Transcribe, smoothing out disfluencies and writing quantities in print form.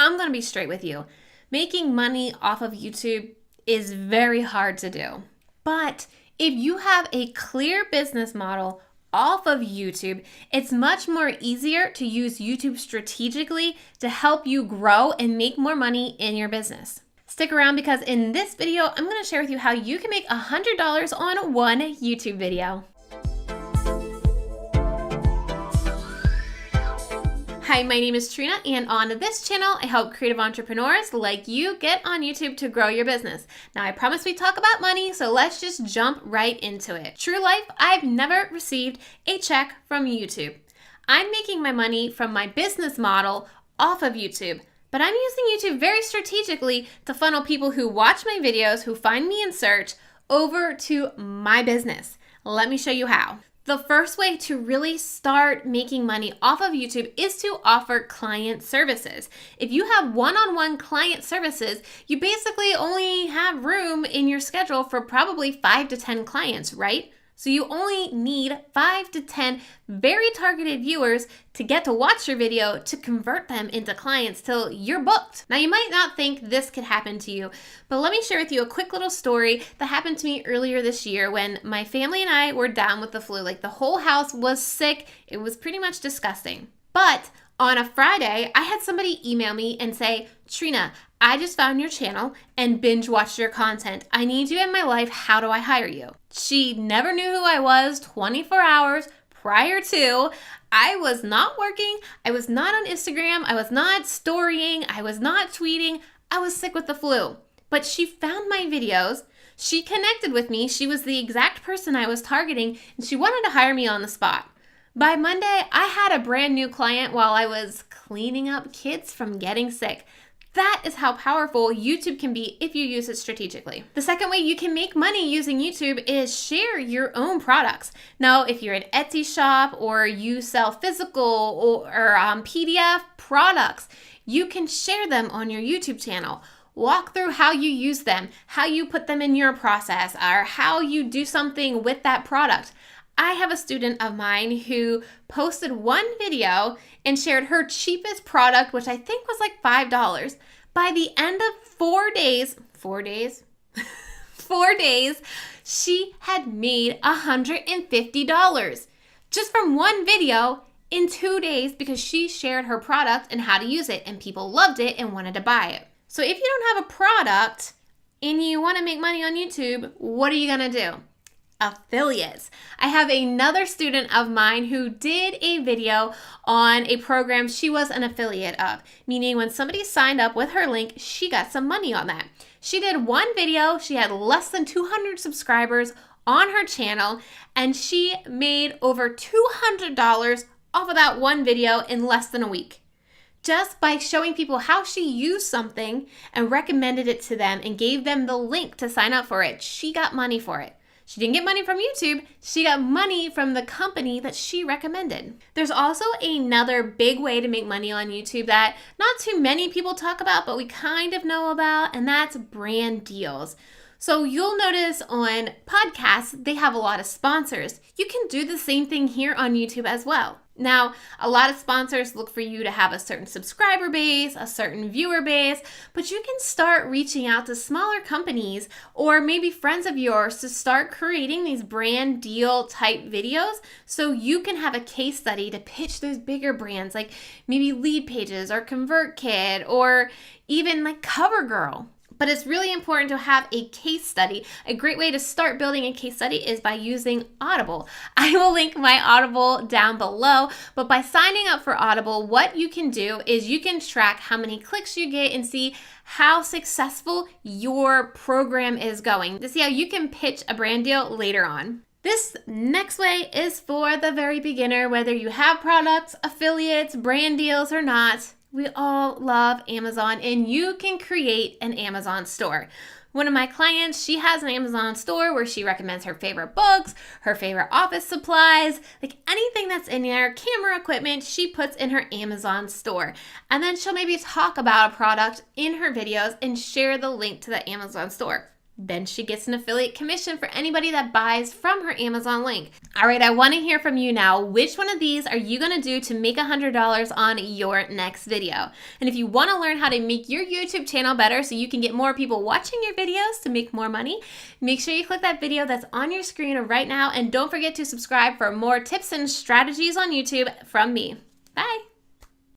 I'm going to be straight with you. Making money off of YouTube is very hard to do. But if you have a clear business model off of YouTube, it's much more easier to use YouTube strategically to help you grow and make more money in your business. Stick around because in this video, I'm going to share with you how you can make $100 on one YouTube video. Hi, my name is Trina, and on this channel, I help creative entrepreneurs like you get on YouTube to grow your business. Now, I promise we talk about money, so let's just jump right into it. True life, I've never received a check from YouTube. I'm making my money from my business model off of YouTube, but I'm using YouTube very strategically to funnel people who watch my videos, who find me in search, over to my business. Let me show you how. The first way to really start making money off of YouTube is to offer client services. If you have one-on-one client services, you basically only have room in your schedule for probably 5 to 10 clients, right? So you only need 5 to 10 very targeted viewers to get to watch your video to convert them into clients till you're booked. Now, you might not think this could happen to you, but let me share with you a quick little story that happened to me earlier this year when my family and I were down with the flu. Like, the whole house was sick. It was pretty much disgusting. But on a Friday, I had somebody email me and say, Trina, I just found your channel and binge watched your content. I need you in my life. How do I hire you? She never knew who I was 24 hours prior to. I was not working. I was not on Instagram. I was not storying. I was not tweeting. I was sick with the flu. But she found my videos. She connected with me. She was the exact person I was targeting, and she wanted to hire me on the spot. By Monday, I had a brand new client while I was cleaning up kids from getting sick. That is how powerful YouTube can be if you use it strategically. The second way you can make money using YouTube is share your own products. Now, if you're an Etsy shop or you sell physical or PDF products, you can share them on your YouTube channel. Walk through how you use them, how you put them in your process, or how you do something with that product. I have a student of mine who posted one video and shared her cheapest product, which I think was like $5. By the end of 4 days, 4 days, 4 days, she had made $150 just from one video in 2 days because she shared her product and how to use it, and people loved it and wanted to buy it. So if you don't have a product and you want to make money on YouTube, what are you going to do? Affiliates. I have another student of mine who did a video on a program she was an affiliate of, meaning when somebody signed up with her link, she got some money on that. She did one video, she had less than 200 subscribers on her channel, and she made over $200 off of that one video in less than a week. Just by showing people how she used something and recommended it to them and gave them the link to sign up for it, she got money for it. She didn't get money from YouTube, she got money from the company that she recommended. There's also another big way to make money on YouTube that not too many people talk about, but we kind of know about, and that's brand deals. So you'll notice on podcasts, they have a lot of sponsors. You can do the same thing here on YouTube as well. Now, a lot of sponsors look for you to have a certain subscriber base, a certain viewer base, but you can start reaching out to smaller companies or maybe friends of yours to start creating these brand deal type videos so you can have a case study to pitch those bigger brands like maybe Lead Pages or ConvertKit or even like CoverGirl. But it's really important to have a case study. A great way to start building a case study is by using Audible. I will link my Audible down below, but by signing up for Audible, what you can do is you can track how many clicks you get and see how successful your program is going to see how you can pitch a brand deal later on. This next way is for the very beginner, whether you have products, affiliates, brand deals or not. We all love Amazon, and you can create an Amazon store. One of my clients, she has an Amazon store where she recommends her favorite books, her favorite office supplies, like anything that's in there, camera equipment, she puts in her Amazon store. And then she'll maybe talk about a product in her videos and share the link to the Amazon store. Then she gets an affiliate commission for anybody that buys from her Amazon link. All right, I want to hear from you now. Which one of these are you going to do to make $100 on your next video? And if you want to learn how to make your YouTube channel better so you can get more people watching your videos to make more money, make sure you click that video that's on your screen right now, and don't forget to subscribe for more tips and strategies on YouTube from me. Bye.